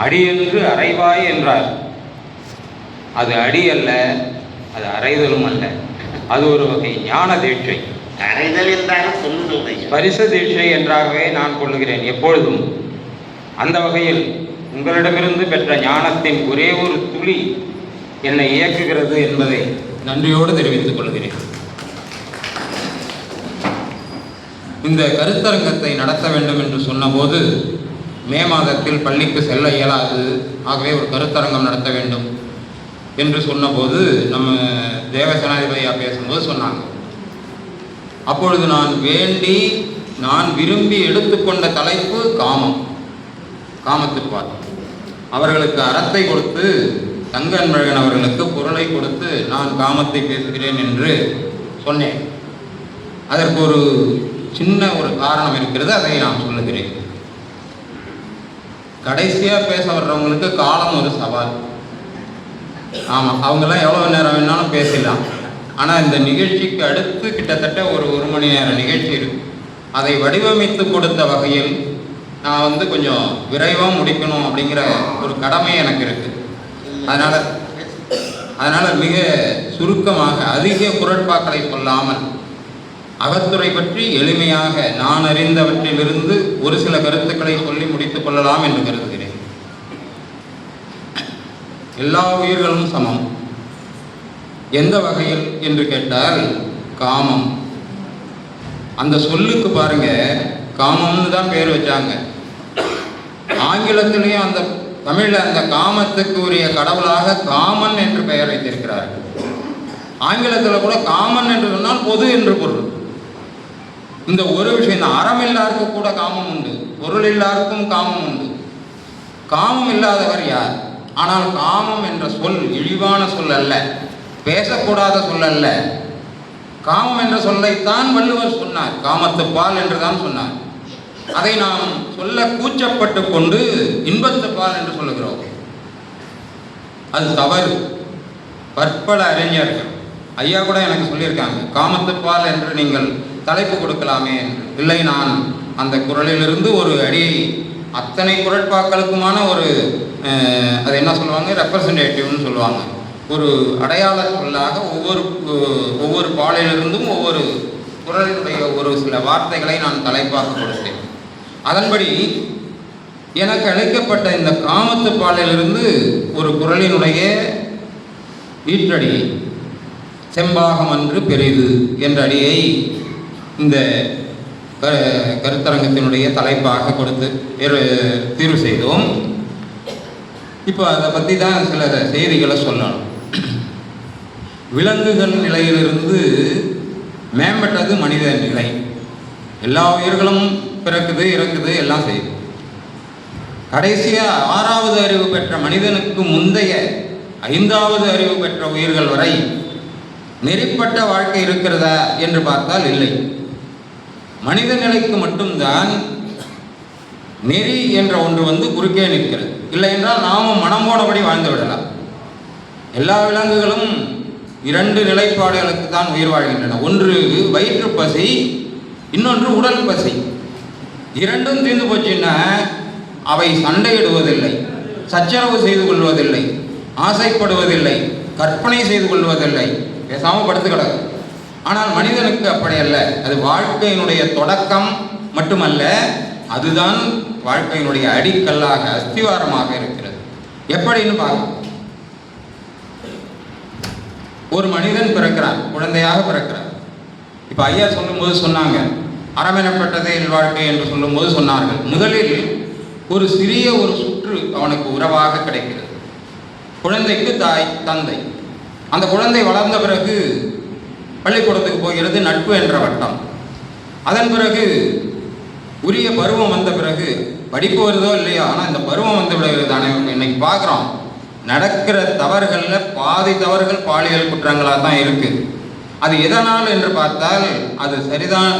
அடி என்று அறைவாய் என்றார். அது அடி அல்ல, அது அறைதலும் அல்ல, அது ஒரு வகை ஞான தீட்சை. அறைதல் என்றாலும் சொல்லுங்கள். ஸ்பரிச தீட்சை என்றாகவே நான் கொள்ளுகிறேன் எப்பொழுதும். அந்த வகையில் உங்களிடமிருந்து பெற்ற ஞானத்தின் ஒரே ஒரு துளி என்னை இயக்குகிறது என்பதை நன்றியோடு தெரிவித்துக் கொள்கிறேன். இந்த கருத்தரங்கத்தை நடத்த வேண்டும் என்று சொன்னபோது மே மாதத்தில் பள்ளிக்கு செல்ல இயலாது, ஆகவே ஒரு கருத்தரங்கம் நடத்த வேண்டும் என்று சொன்னபோது நம்ம தேவசேனாதிபதியா பேசும்போது சொன்னாங்க. அப்பொழுது நான் விரும்பி எடுத்துக்கொண்ட தலைப்பு காமம், காமத்துப்பால். அவர்களுக்கு அறத்தை கொடுத்து, தங்கன்பழகன் அவர்களுக்கு பொருளை கொடுத்து நான் காமத்தை பேசுகிறேன் என்று சொன்னேன். அதற்கு ஒரு சின்ன ஒரு காரணம் இருக்கிறது, அதை நான் சொல்லுகிறேன். கடைசியாக பேச வர்றவங்களுக்கு காலம் ஒரு சவால். ஆமாம், அவங்கெல்லாம் எவ்வளோ நேரம் வேணாலும் பேசலாம். ஆனால் இந்த நிகழ்ச்சிக்கு அடுத்து கிட்டத்தட்ட ஒரு மணி நேர நிகழ்ச்சி இருக்கு. அதை வடிவமைத்து கொடுத்த வகையில் நான் கொஞ்சம் விரைவாக முடிக்கணும் அப்படிங்கிற ஒரு கடமை எனக்கு இருக்குது. அதனால் மிக சுருக்கமாக அதிக குரட்பாக்களை சொல்லாமல் அகத்துறை பற்றி எளிமையாக நான் அறிந்தவற்றிலிருந்து ஒரு சில கருத்துக்களை சொல்லி முடித்துக் கொள்ளலாம் என்று கருதுகிறேன். எல்லா உயிர்களும் சமம். எந்த வகையில் என்று கேட்டால் காமம். அந்த சொல்லுக்கு பாருங்க, காமம்னு தான் பேர் வச்சாங்க. ஆங்கிலத்திலேயும் அந்த தமிழில் அந்த காமத்துக்கு உரிய கடவுளாக காமன் என்று பெயர் வைத்திருக்கிறார்கள். ஆங்கிலத்தில் கூட காமன் என்று சொன்னால் பொது என்று பொருள். இந்த ஒரு விஷயம் தான், அறம் எல்லாருக்கும் கூட காமம் உண்டு, பொருள் எல்லாருக்கும் காமம் உண்டு. காமம் இல்லாதவர் யார்? ஆனால் காமம் என்ற சொல் இழிவான சொல் அல்ல, பேசக்கூடாத சொல் அல்ல. காமம் என்ற சொல்லைத்தான் வள்ளுவர் சொன்னார், காமத்துப்பால் என்று தான் சொன்னார். அதை நாம் சொல்ல கூச்சப்பட்டு கொண்டு இன்பத்துப்பால் என்று சொல்லுகிறோம். அது தவறு. பற்பல அறிஞர்கள் ஐயா கூட எனக்கு சொல்லியிருக்காங்க, காமத்துப்பால் என்று நீங்கள் தலைப்பு கொடுக்கலாமே என்று. இல்லை, நான் அந்த குறளிலிருந்து ஒரு அடியை அத்தனை குரட்பாக்களுக்குமான ஒரு அது என்ன சொல்லுவாங்க, ரெப்ரசன்டேட்டிவ்னு சொல்லுவாங்க, ஒரு அடையாள சொல்லாக ஒவ்வொரு பாலிலிருந்தும் ஒவ்வொரு குறளினுடைய ஒரு சில வார்த்தைகளை நான் தலைப்பாக கொடுத்தேன். அதன்படி எனக்கு அளிக்கப்பட்ட இந்த காமத்து பாலிலிருந்து ஒரு குறளினுடைய ஈற்றடி செம்பாகம் அன்று பெரிது என்ற அடியை இந்த கருத்தரங்கத்தினுடைய தலைப்பாக கொடுத்து தீர்வு செய்தோம். இப்போ அதை பற்றி தான் சில செய்திகளை சொல்லணும். விலங்குகள் நிலையிலிருந்து மேம்பட்டது மனித நிலை. எல்லா உயிர்களும் பிறக்குது, இறக்குது, எல்லாம் செய்யுது. கடைசியாக 6வது அறிவு பெற்ற மனிதனுக்கு முந்தைய 5வது அறிவு பெற்ற உயிர்கள் வரை நெறிப்பட்ட வாழ்க்கை இருக்கிறதா என்று பார்த்தால் இல்லை. மனித நிலைக்கு மட்டும்தான் நெறி என்ற ஒன்று குறுக்கே நிற்கிறது. இல்லை என்றால் நாமும் மனம் போனபடி வாழ்ந்து விடலாம். எல்லா விலங்குகளும் 2 நிலைப்பாடுகளுக்கு தான் உயிர் வாழ்கின்றன. ஒன்று வயிற்று பசி, இன்னொன்று உடல் பசி. 2ம் தீர்ந்து போச்சுன்னா அவை சண்டையிடுவதில்லை, சச்சரவு செய்து கொள்வதில்லை, ஆசைப்படுவதில்லை, கற்பனை செய்து கொள்வதில்லை, பேசாமல் படுத்து கிடக்கும். ஆனால் மனிதனுக்கு அப்படி அல்ல. அது வாழ்க்கையினுடைய தொடக்கம் மட்டுமல்ல, அதுதான் வாழ்க்கையினுடைய அடிக்கல்லாக, அஸ்திவாரமாக இருக்கிறது. எப்படின்னு பார்க்க, ஒரு மனிதன் பிறக்கிறான், குழந்தையாக பிறக்கிறான். இப்போ ஐயா சொல்லும்போது சொன்னாங்க, அறமெனப்பட்டதே இல்வாழ்க்கை என்று சொல்லும்போது சொன்னார்கள், முதலில் ஒரு சிறிய ஒரு சுற்று அவனுக்கு உறவாக கிடைக்கிறது. குழந்தைக்கு தாய், தந்தை. அந்த குழந்தை வளர்ந்த பிறகு பள்ளிக்கூடத்துக்கு போகிறது, நட்பு என்ற வட்டம். அதன் பிறகு உரிய பருவம் வந்த பிறகு படிப்பு வருதோ இல்லையோ, ஆனால் இந்த பருவம் வந்து விடுகிறது தானே. இன்னைக்கு பார்க்குறோம், நடக்கிற தவறுகளில் பாதி தவறுகள் பாலியல் குற்றங்களாக தான் இருக்குது. அது எதனால் என்று பார்த்தால் அது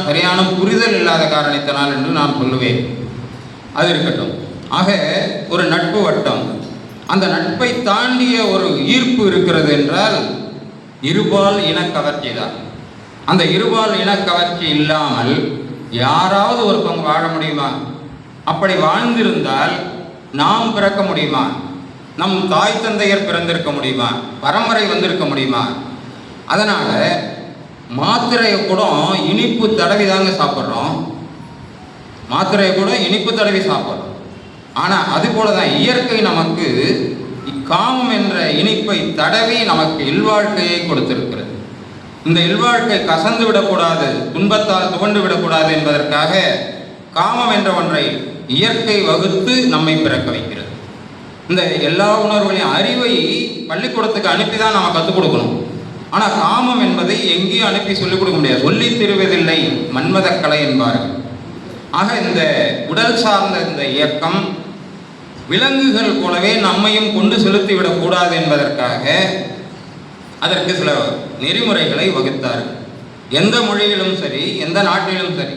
சரியான புரிதல் இல்லாத காரணத்தினால் என்று நான் சொல்லுவேன். அது இருக்கட்டும். ஆக ஒரு நட்பு வட்டம், அந்த நட்பை தாண்டிய ஒரு ஈர்ப்பு இருக்கிறது என்றால் இருபால் இனக்கவர்ச்சி தான். அந்த இருபால் இனக்கவர்ச்சி இல்லாமல் யாராவது ஒருத்தவங்க வாழ முடியுமா? அப்படி வாழ்ந்திருந்தால் நாம் பிறக்க முடியுமா? நம் தாய் தந்தையர் பிறந்திருக்க முடியுமா? பரம்பரை வந்திருக்க முடியுமா? அதனால் மாத்திரையை கூட இனிப்பு தடவி தாங்க சாப்பிட்றோம். மாத்திரையை கூட இனிப்பு தடவி சாப்பிட்றோம். ஆனால் அது போல தான் இயற்கை நமக்கு காமம் என்ற இனிப்பை தடவி நமக்கு இல்வாழ்க்கையை கொடுத்திருக்கிறது. இந்த இல்வாழ்க்கை கசந்து விடக்கூடாது, துன்பத்தால் துவண்டு விடக்கூடாது என்பதற்காக காமம் என்ற ஒன்றை இயற்கை வகுத்து நம்மை பிறக்க வைக்கிறது. இந்த எல்லா உணர்வுகளையும் அறிவை பள்ளிக்கூடத்துக்கு அனுப்பி தான் நம்ம கற்றுக் கொடுக்கணும். ஆனால் காமம் என்பதை எங்கேயும் அனுப்பி சொல்லிக் கொடுக்க முடியாது. சொல்லித் தருவதில்லை மன்மதக்கலை என்பார்கள். ஆக இந்த உடல் சார்ந்த இந்த இயக்கம் விலங்குகள் போலவே நம்மையும் கொண்டு செலுத்திவிடக்கூடாது என்பதற்காக அதற்கு சில நெறிமுறைகளை வகுத்தார்கள். எந்த மொழியிலும் சரி, எந்த நாட்டிலும் சரி,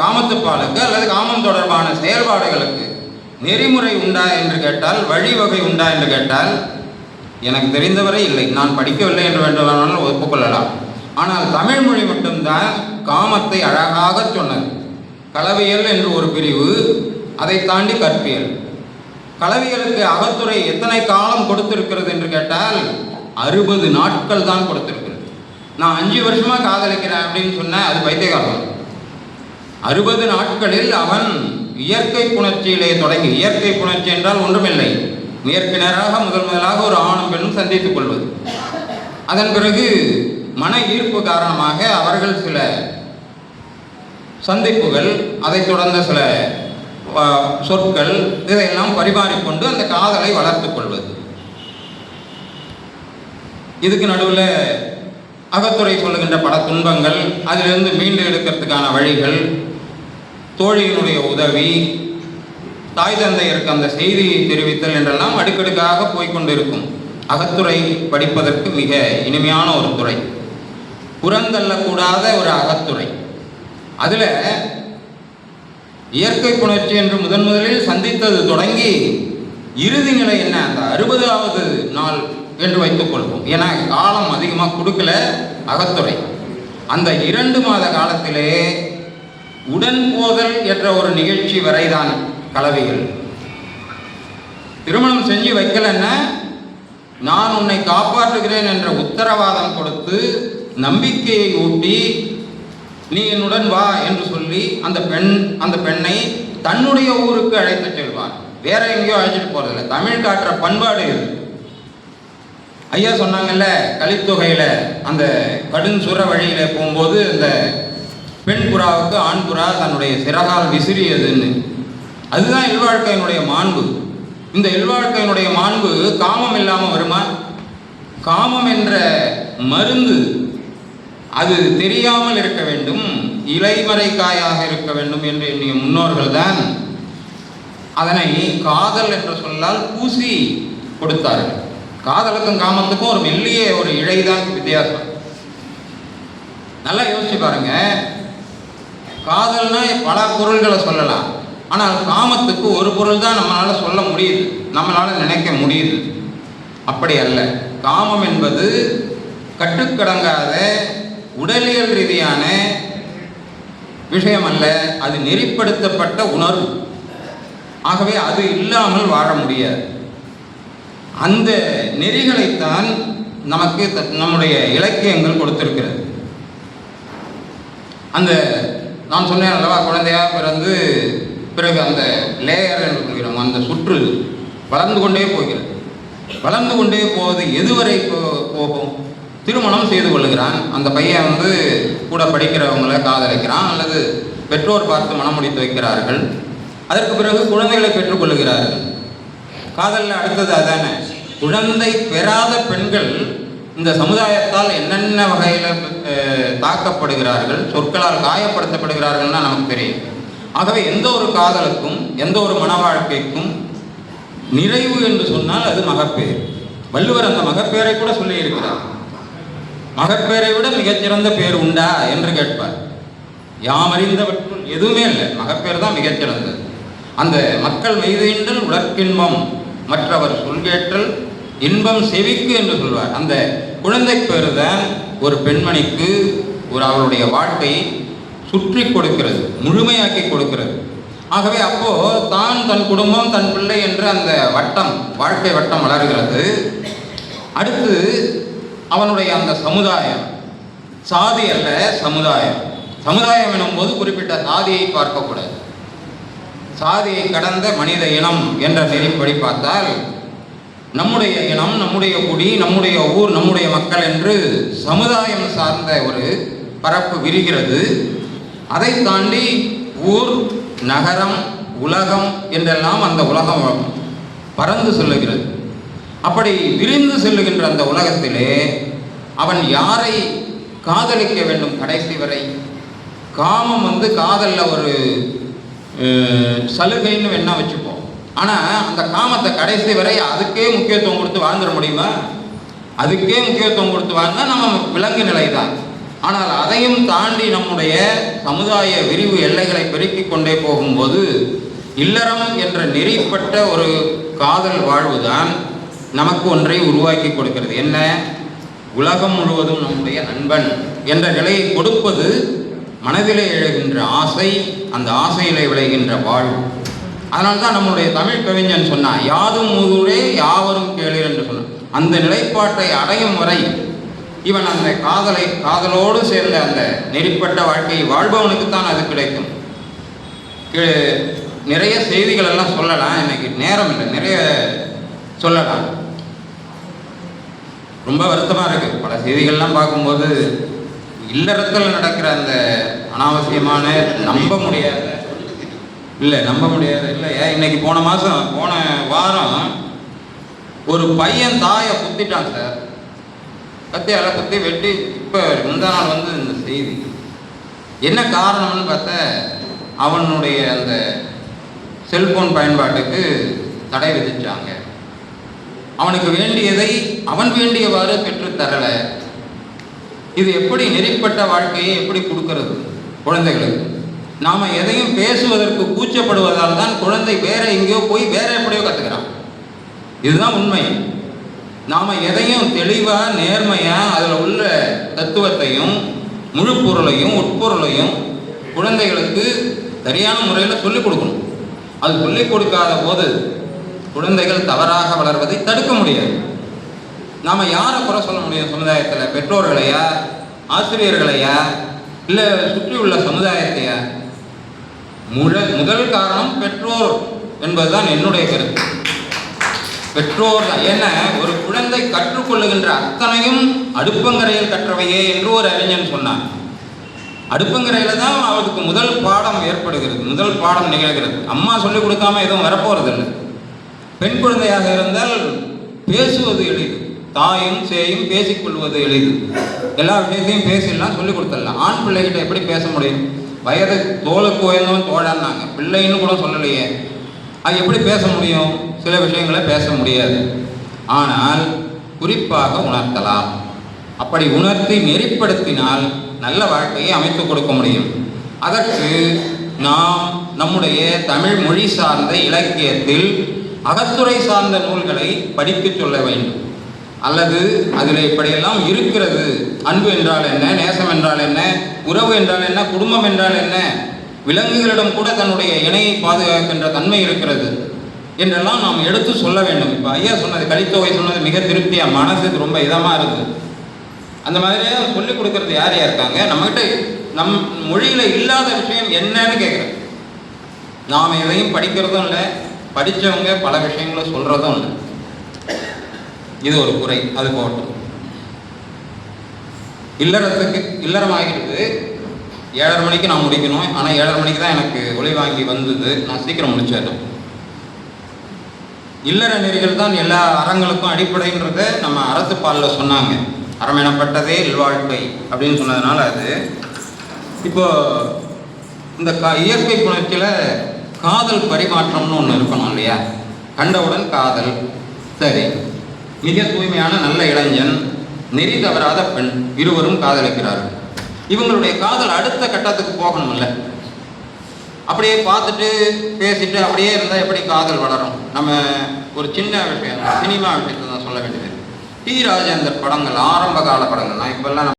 காமத்துப்பாலுக்கு அல்லது காமம் தொடர்பான செயல்பாடுகளுக்கு நெறிமுறை உண்டா என்று கேட்டால், வழிவகை உண்டா என்று கேட்டால், எனக்கு தெரிந்தவரை இல்லை. நான் படிக்கவில்லை என்று வேண்டுமானாலும் ஒப்புக்கொள்ளலாம். ஆனால் தமிழ் மொழி மட்டும்தான் காமத்தை அழகாக சொன்னது. களவியல் என்று ஒரு பிரிவு, அதை தாண்டி கற்பியல். களவியலுக்கு அகத்துறை எத்தனை காலம் கொடுத்திருக்கிறது என்று கேட்டால் 60 நாட்கள் தான் கொடுத்திருக்கிறது. நான் 5 வருஷமா காதலிக்கிறேன் அப்படின்னு சொன்னேன், அது பைத்தியகாரம். 60 நாட்களில் அவன் இயற்கை புணர்ச்சியிலே தொடங்கி, இயற்கை புணர்ச்சி என்றால் ஒன்றுமில்லை, நேர்கிணராக முதலாக ஒரு ஆணும் பெண்ணும் சந்தித்துக் கொள்வது. அதன் பிறகு மன ஈர்ப்பு காரணமாக அவர்கள் சில சந்திப்புகள், அதைத் தொடர்ந்த சில சொற்கள், இதையெல்லாம் பரிமாறிக்கொண்டு அந்த காதலை வளர்த்துக் கொள்வது. இதுக்கு நடுவில் அகத்துறை சொல்லுகின்ற பல துன்பங்கள், அதிலிருந்து மீண்டு எடுக்கிறதுக்கான வழிகள், தோழியினுடைய உதவி, தாய் தந்தையருக்கு அந்த செய்தியை தெரிவித்தல் என்றெல்லாம் அடுக்கடுக்காக போய்கொண்டிருக்கும். அகத்துறை படிப்பதற்கு மிக இனிமையான ஒரு துறை, புறந்தள்ளக்கூடாத ஒரு அகத்துறை. அதில் இயற்கை புணர்ச்சி என்று முதலில் சந்தித்தது தொடங்கி இறுதி நிலை என்ன, அந்த 60வது நாள் என்று வைத்துக் கொள்வோம். ஏன்னா காலம் அதிகமாக கொடுக்கல அகத்துறை. அந்த 2 மாத காலத்திலே உடன்போதல் என்ற ஒரு நிகழ்ச்சி வரைதான் கலவைகள். திருமணம் செஞ்சு வைக்கலன்னா நான் உன்னை காப்பாற்றுகிறேன் என்ற உத்தரவாதம் கொடுத்து நம்பிக்கையை ஊட்டி நீ என்னுடன் வா என்று சொல்லி அந்த பெண்ணை தன்னுடைய ஊருக்கு அழைத்து செல்வார். வேற எங்கேயோ அழைச்சிட்டு போறதில்லை. தமிழ் காட்டுற பண்பாடு இது. ஐயா சொன்னாங்கல்ல, கலித்தொகையில அந்த கடுஞ்சுர வழியில போகும்போது இந்த பெண் புறாவுக்கு ஆண் புறா தன்னுடைய சிறகால் விசிறியதுன்னு. அதுதான் இல்வாழ்க்கையினுடைய மாண்பு. இந்த இல்வாழ்க்கையினுடைய மாண்பு காமம் இல்லாமல் வருமா? காமம் என்ற மருந்து அது தெரியாமல் இருக்க வேண்டும், இலைமறைக்காயாக இருக்க வேண்டும் என்று எண்ணிய முன்னோர்கள் தான் அதனை காதல் என்ற சொல்லால் பூசி கொடுத்தார்கள். காதலுக்கும் காமத்துக்கும் ஒரு மெல்லிய ஒரு இழைதான் வித்தியாசம். நல்லா யோசிச்சு பாருங்க. காதல்னா பல பொருள்களை சொல்லலாம், ஆனால் காமத்துக்கு ஒரு பொருள் தான் நம்மளால சொல்ல முடியுது, நம்மளால நினைக்க முடியுது. அப்படி அல்ல. காமம் என்பது கட்டுக்கடங்காத உடலியல் ரீதியான விஷயம் அல்ல, அது நெறிப்படுத்தப்பட்ட உணர்வு. ஆகவே அது இல்லாமல் வாழ முடியாது. அந்த நெறிகளைத்தான் நமக்கு நம்முடைய இலக்கியங்கள் கொடுத்திருக்கிறது. அந்த நான் சொன்னேன் அல்லவா, குழந்தையாக பிறந்து பிறகு அந்த லேயர் என்று சொல்கிறோம், அந்த சுற்று வளர்ந்து கொண்டே போகிறது. வளர்ந்து கொண்டே போவது எதுவரை போகும்? திருமணம் செய்து கொள்ளுகிறான் அந்த பையன், கூட படிக்கிறவங்களை காதலிக்கிறான், அல்லது பெற்றோர் பார்த்து மனம் முடித்து வைக்கிறார்கள். அதற்கு பிறகு குழந்தைகளை பெற்றுக்கொள்ளுகிறார்கள். காதலில் அடுத்தது அதானே. குழந்தை பெறாத பெண்கள் இந்த சமுதாயத்தால் என்னென்ன வகையில் தாக்கப்படுகிறார்கள், சொற்களால் காயப்படுத்தப்படுகிறார்கள்னா நமக்கு தெரியும். ஆகவே எந்த ஒரு காதலுக்கும் எந்த ஒரு மன வாழ்க்கைக்கும் நிறைவு என்று சொன்னால் அது மகப்பேறு. வள்ளுவர் அந்த மகப்பேரை கூட சொல்லி இருக்கிறார். மகப்பேரை விட மிகச்சிறந்த பேர் உண்டா என்று கேட்பார். யாமறிந்தவற்றுள் எதுவுமே இல்லை, மகப்பேர் தான் மிகச்சிறந்தது. அந்த மக்கள் மெய்தீண்டல் உலர்க்கின்பம் மற்றவர் சொல்கேற்றல் இன்பம் செவிக்கு என்று சொல்வார். அந்த குழந்தை பேரு தான் ஒரு பெண்மணிக்கு அவளுடைய வாழ்க்கையை சுற்றி கொடுக்கிறது, முழுமையாக்கி கொடுக்கிறது. ஆகவே அப்போ தான், தன் குடும்பம், தன் பிள்ளை என்ற அந்த வட்டம், வாழ்க்கை வட்டம் வளர்கிறது. அடுத்து அவனுடைய அந்த சமுதாயம், சாதி அல்ல சமுதாயம். சமுதாயம் எனும்போது குறிப்பிட்ட சாதியை பார்க்கக்கூடாது. சாதியை கடந்த மனித இனம் என்ற நெறிப்படி பார்த்தால் நம்முடைய இனம், நம்முடைய குடி, நம்முடைய ஊர், நம்முடைய மக்கள் என்று சமுதாயம் சார்ந்த ஒரு பரப்பு விரிகிறது. அதை தாண்டி ஊர், நகரம், உலகம் என்றெல்லாம் அந்த உலகம் பறந்து செல்லுகிறது. அப்படி விரிந்து செல்லுகின்ற அந்த உலகத்திலே அவன் யாரை காதலிக்க வேண்டும்? கடைசி வரை காமம் காதலில் ஒரு சலுகைன்னு வேணா வச்சுப்போம். ஆனால் அந்த காமத்தை கடைசி வரை அதுக்கே முக்கியத்துவம் கொடுத்து வாழ்ந்துட முடியுமா? அதுக்கே முக்கியத்துவம் கொடுத்து வாழ்ந்தால் நம்ம விலங்கு நிலை தான். ஆனால் அதையும் தாண்டி நம்முடைய சமுதாய விரிவு எல்லைகளை பெருக்கிக் கொண்டே போகும்போது இல்லறம் என்ற நெறிப்பட்ட ஒரு காதல் வாழ்வு தான் நமக்கு ஒன்றை உருவாக்கி கொடுக்கிறது. என்ன? உலகம் முழுவதும் நம்முடைய நண்பன் என்ற நிலையை கொடுப்பது மனதிலே எழுகின்ற ஆசை, அந்த ஆசையிலே விளைகின்ற வாழ்வு. அதனால்தான் நம்முடைய தமிழ் கவிஞன் சொன்னான், யாதும் ஊரே யாவரும் கேளீர் என்று சொன்னான். அந்த நிலைப்பாட்டை அடையும் வரை இவன் அந்த காதலோடு சேர்ந்த அந்த நெறிப்பட்ட வாழ்க்கையை வாழ்பவனுக்குத்தான் அது கிடைக்கும். நிறைய செய்திகள் எல்லாம் சொல்லலாம், இன்னைக்கு நேரம் இல்லை, நிறைய சொல்லலாம். ரொம்ப வருத்தமாக இருக்குது. பல செய்திகள்லாம் பார்க்கும்போது இல்லறத்தில் நடக்கிற அந்த அனாவசியமான நம்ப முடியாத இல்லையா. இன்னைக்கு போன வாரம் ஒரு பையன் தாயை குத்திட்டான் சார். கத்தியால குத்தி வெட்டி இப்போ முந்தா நாள் இந்த செய்தி. என்ன காரணம்னு பார்த்தா அவனுடைய அந்த செல்போன் பயன்பாட்டுக்கு தடை விதிச்சாங்க. அவனுக்கு வேண்டியதை அவன் வேண்டியவாறு பெற்றுத்தரலை. இது எப்படி நெறிப்பட்ட வாழ்க்கையை எப்படி கொடுக்கறது குழந்தைகளுக்கு? நாம் எதையும் பேசுவதற்கு கூச்சப்படுவதால் தான் குழந்தை வேற எங்கேயோ போய் வேற எப்படியோ கற்றுக்கிறான். இதுதான் உண்மை. நாம் எதையும் தெளிவாக நேர்மையாக அதில் உள்ள தத்துவத்தையும் முழு பொருளையும் உட்பொருளையும் குழந்தைகளுக்கு சரியான முறையில் சொல்லிக் கொடுக்கணும். அது சொல்லிக் கொடுக்காத போது குழந்தைகள் தவறாக வளர்வதை தடுக்க முடியாது. நாம் யாரை குறை சொல்ல முடியும் சமுதாயத்தில்? பெற்றோர்களையா, ஆசிரியர்களையா, இல்லை சுற்றி உள்ள சமுதாயத்தையா? முதல் காரணம் பெற்றோர் என்பதுதான் என்னுடைய கருத்து. பெற்றோர் தான். ஏன்னா ஒரு குழந்தை கற்றுக்கொள்ளுகின்ற அத்தனையும் அடுப்பங்கரையில் கற்றவையே என்று ஒரு அறிஞன் சொன்னார். அடுப்பங்கரையில் தான் அவருக்கு முதல் பாடம் ஏற்படுகிறது, முதல் பாடம் நிகழ்கிறது. அம்மா சொல்லிக் கொடுக்காம எதுவும் வரப்போறதில்லை. பெண் குழந்தையாக இருந்தால் பேசுவது எளிது, தாயும் சேயும் பேசிக்கொள்வது எளிது. எல்லா விஷயத்தையும் பேசிடலாம், சொல்லிக் கொடுத்துடலாம். ஆண் பிள்ளைகிட்ட எப்படி பேச முடியும்? வயது தோளுக்கு உயர்ந்தவன் தோழான்னாங்க, பிள்ளைன்னு கூட சொல்லலையே. அது எப்படி பேச முடியும்? சில விஷயங்களை பேச முடியாது. ஆனால் குறிப்பாக உணர்த்தலாம். அப்படி உணர்த்தி நெறிப்படுத்தினால் நல்ல வாழ்க்கையை அமைத்து கொடுக்க முடியும். அதற்கு நாம் நம்முடைய தமிழ் மொழி சார்ந்த இலக்கியத்தில் அகத்துறை சார்ந்த நூல்களை படிக்க சொல்ல வேண்டும். அல்லது அதில் இப்படியெல்லாம் இருக்கிறது. அன்பு என்றால் என்ன, நேசம் என்றால் என்ன, உறவு என்றால் என்ன, குடும்பம் என்றால் என்ன, விலங்குகளிடம் கூட தன்னுடைய இணையை பாதுகாக்கின்ற தன்மை இருக்கிறது என்றெல்லாம் நாம் எடுத்து சொல்ல வேண்டும். இப்போ ஐயா சொன்னது, கலித்தொகை சொன்னது மிக திருப்தியாக மனசுக்கு ரொம்ப இதமாக இருக்குது. அந்த மாதிரியே சொல்லிக் கொடுக்கறது யார் யார் இருக்காங்க? நம்மகிட்ட நம் மொழியில் இல்லாத விஷயம் என்னன்னு கேட்குறேன். நாம் எதையும் படிக்கிறதும் இல்லை, படித்தவங்க பல விஷயங்களை சொல்கிறதும் இல்லை. இது ஒரு குறை. அது போகட்டும். இல்லறம் ஆகிடுது. 7:30 மணிக்கு நான் முடிக்கணும். ஆனால் 7:30 மணிக்கு தான் எனக்கு ஒளி வாங்கி வந்தது. நான் சீக்கிரம் முடிச்சிடறேன். இல்லற நெறிகள் தான் எல்லா அறங்களுக்கும் அடிப்படைன்றதை நம்ம அறத்துப்பாலில் சொன்னாங்க. அறம் எனப்பட்டதே இல்வாழ்க்கை அப்படின்னு சொன்னதுனால அது இப்போ இந்த இயற்கை புணர்ச்சியில் காதல் பரிமாற்றம்னு ஒன்று இருக்கணும் இல்லையா? கண்டவுடன் காதல். சரி, மிக தூய்மையான நல்ல இளைஞன், நெறி தவறாத பெண், இருவரும் காதலிக்கிறார்கள். இவங்களுடைய காதல் அடுத்த கட்டத்துக்கு போகணும்ல. அப்படியே பார்த்துட்டு பேசிட்டு அப்படியே இருந்தால் எப்படி காதல் வளரும்? நம்ம ஒரு சின்ன விஷயம், சினிமா விஷயத்தை தான் சொல்ல வேண்டியது. டி. ராஜேந்தர் படங்கள், ஆரம்ப கால படங்கள், நான் இப்பெல்லாம்